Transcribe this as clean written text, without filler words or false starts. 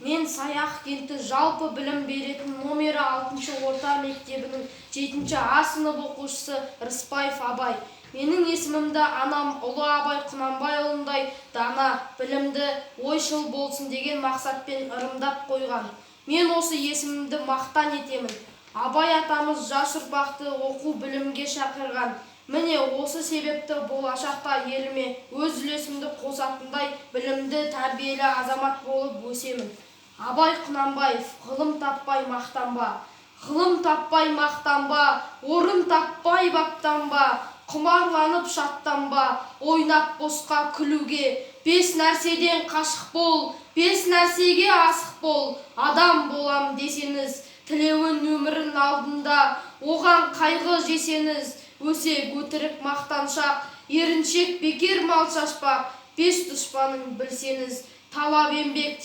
Мен Саяқ кенті жалпы білім беретін номері 6 орта мектебінің 7 А сынып оқушысы Рысбаев Абай. Менің есімімді анам Ұлы Абай Құнанбайұлындай дана, білімді, ойшыл болсын деген мақсатпен ырымдап қойған. Мен осы есімімді мақтан етемін. Абай атамыз жас ұрпақты оқу білімге шақырған. Міне осы себепті болашақта еліме өз үлесімді қосатындай білімді, тәрбиелі азамат болып өсемін. Абай Құнанбаев, ғылым таппай мақтанба, ғылым таппай мақтанба, орын таппай баптанба, құмарланып шаттанба, ойнап босқа күлуге, 5 нәрседен қашық бол, 5 нәрсеге асық бол. Адам болам десеңіз, тілеуін өмірін алдында, оған қайғы жесеңіз, өсек өтірік мақтаншақ, еріншек бекер мал шашпақ, 5 дұшпанын білсеңіз, талап еңбек